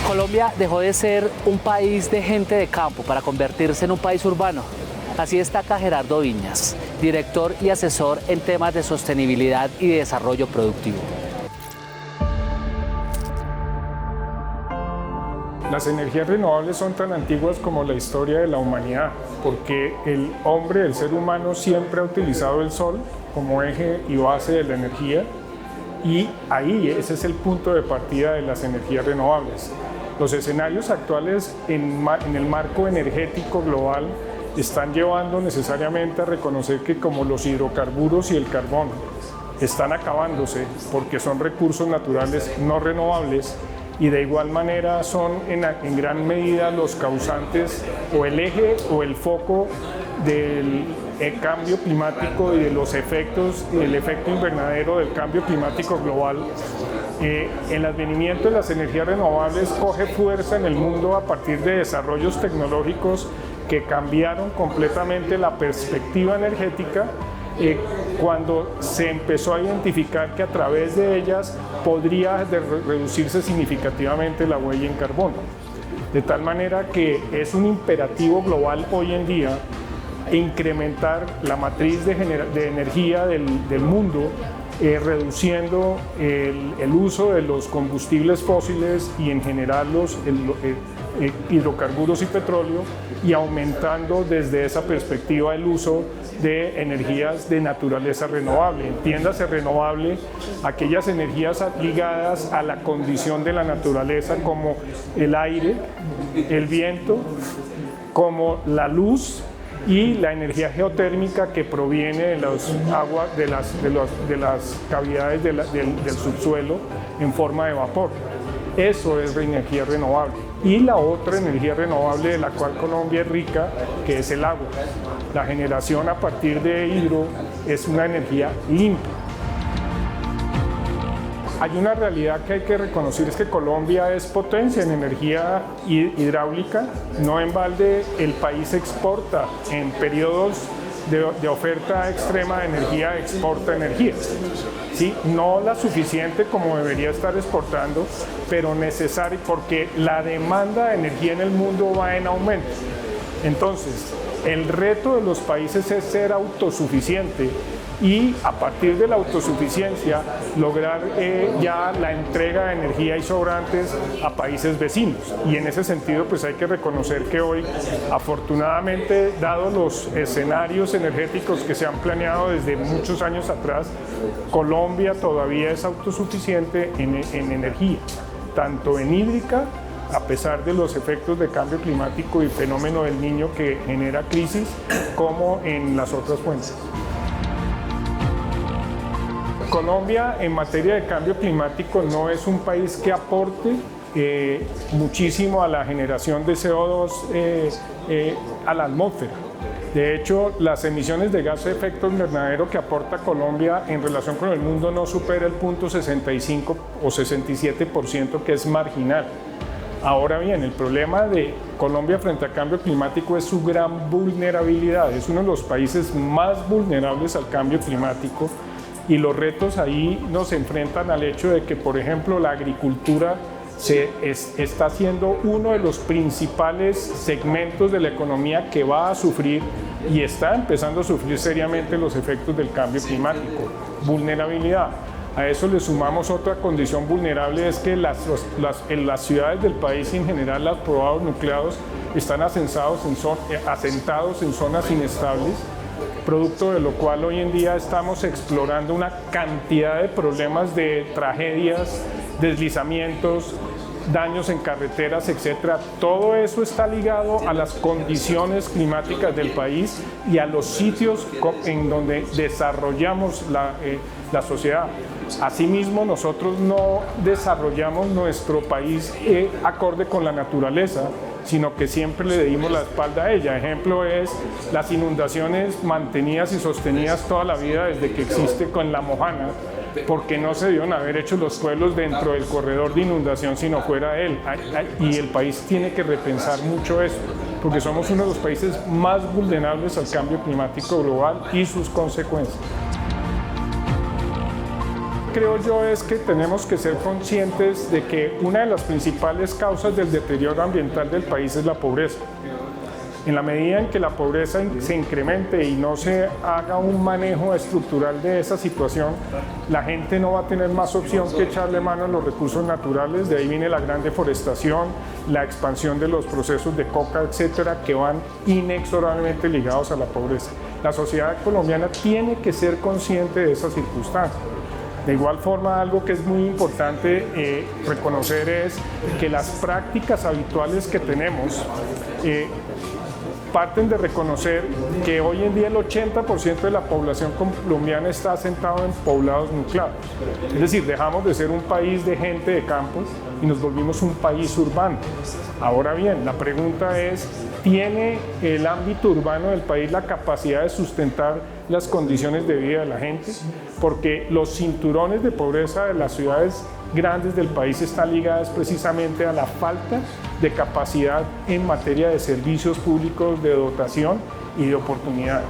Colombia dejó de ser un país de gente de campo para convertirse en un país urbano. Así destaca Gerardo Viñas, director y asesor en temas de sostenibilidad y desarrollo productivo. Las energías renovables son tan antiguas como la historia de la humanidad, porque el hombre, el ser humano, siempre ha utilizado el sol como eje y base de la energía, y ahí ese es el punto de partida de las energías renovables. Los escenarios actuales en el marco energético global están llevando necesariamente a reconocer que como los hidrocarburos y el carbón están acabándose porque son recursos naturales no renovables, y de igual manera son en gran medida los causantes o el eje o el foco del cambio climático y de los efectos, el efecto invernadero del cambio climático global. El advenimiento de las energías renovables coge fuerza en el mundo a partir de desarrollos tecnológicos que cambiaron completamente la perspectiva energética, cuando se empezó a identificar que a través de ellas podría reducirse significativamente la huella en carbono. De tal manera que es un imperativo global hoy en día incrementar la matriz de energía del mundo, reduciendo el uso de los combustibles fósiles y en general los hidrocarburos y petróleo, y aumentando desde esa perspectiva el uso de energías de naturaleza renovable. Entiéndase renovable aquellas energías ligadas a la condición de la naturaleza, como el aire, el viento, como la luz y la energía geotérmica que proviene de las aguas, de las cavidades del subsuelo en forma de vapor. Eso es energía renovable. Y la otra energía renovable de la cual Colombia es rica, que es el agua. La generación a partir de hidro es una energía limpia. Hay una realidad que hay que reconocer, es que Colombia es potencia en energía hidráulica. No en balde el país exporta en periodos de oferta extrema de energía, exporta energía. ¿Sí? No la suficiente como debería estar exportando, pero necesaria, porque la demanda de energía en el mundo va en aumento. Entonces, el reto de los países es ser autosuficiente y a partir de la autosuficiencia lograr ya la entrega de energía y sobrantes a países vecinos. Y en ese sentido pues hay que reconocer que hoy, afortunadamente, dados los escenarios energéticos que se han planeado desde muchos años atrás, Colombia todavía es autosuficiente en energía, tanto en hídrica, a pesar de los efectos de cambio climático y fenómeno del Niño que genera crisis, como en las otras fuentes. Colombia, en materia de cambio climático, no es un país que aporte muchísimo a la generación de CO2 a la atmósfera. De hecho, las emisiones de gas de efecto invernadero que aporta Colombia en relación con el mundo no supera el 0.65 o 67%, que es marginal. Ahora bien, el problema de Colombia frente al cambio climático es su gran vulnerabilidad. Es uno de los países más vulnerables al cambio climático. Y los retos ahí nos enfrentan al hecho de que, por ejemplo, la agricultura está siendo uno de los principales segmentos de la economía que va a sufrir y está empezando a sufrir seriamente los efectos del cambio climático. Vulnerabilidad. A eso le sumamos otra condición vulnerable, es que en las ciudades del país en general, los poblados nucleados están asentados en zonas inestables, producto de lo cual hoy en día estamos explorando una cantidad de problemas de tragedias, deslizamientos, daños en carreteras, etc. Todo eso está ligado a las condiciones climáticas del país y a los sitios en donde desarrollamos la sociedad. Asimismo, nosotros no desarrollamos nuestro país acorde con la naturaleza, sino que siempre le dimos la espalda a ella. Ejemplo es las inundaciones mantenidas y sostenidas toda la vida desde que existe con la Mojana, porque no se debieron haber hecho los pueblos dentro del corredor de inundación, sino fuera de él. Y el país tiene que repensar mucho eso, porque somos uno de los países más vulnerables al cambio climático global y sus consecuencias. creo yo es que tenemos que ser conscientes de que una de las principales causas del deterioro ambiental del país es la pobreza. En la medida en que la pobreza se incremente y no se haga un manejo estructural de esa situación, la gente no va a tener más opción que echarle mano a los recursos naturales. De ahí viene la gran deforestación, la expansión de los procesos de coca, etcétera, que van inexorablemente ligados a la pobreza. La sociedad colombiana tiene que ser consciente de esas circunstancias. De igual forma, algo que es muy importante reconocer es que las prácticas habituales que tenemos parten de reconocer que hoy en día el 80% de la población colombiana está asentado en poblados nucleados. Es decir, dejamos de ser un país de gente de campo y nos volvimos un país urbano. Ahora bien, la pregunta es, ¿tiene el ámbito urbano del país la capacidad de sustentar las condiciones de vida de la gente? Porque los cinturones de pobreza de las ciudades grandes del país están ligadas precisamente a la falta de capacidad en materia de servicios públicos, de dotación y de oportunidades.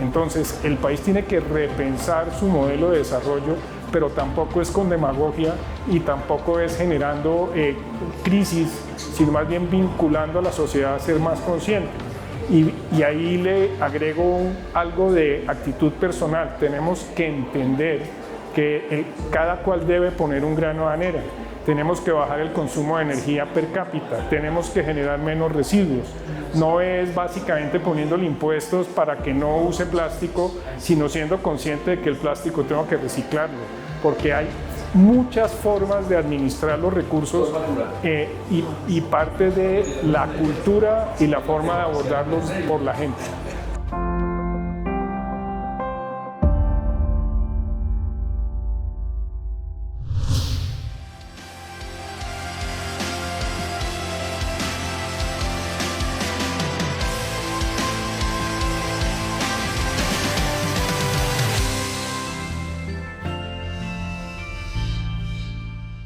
Entonces, el país tiene que repensar su modelo de desarrollo, pero tampoco es con demagogia y tampoco es generando crisis, sino más bien vinculando a la sociedad a ser más consciente. Y ahí le agrego algo de actitud personal. Tenemos que entender que cada cual debe poner un grano de arena. Tenemos que bajar el consumo de energía per cápita, tenemos que generar menos residuos. No es básicamente poniéndole impuestos para que no use plástico, sino siendo consciente de que el plástico tengo que reciclarlo, porque hay muchas formas de administrar los recursos y parte de la cultura y la forma de abordarlos por la gente.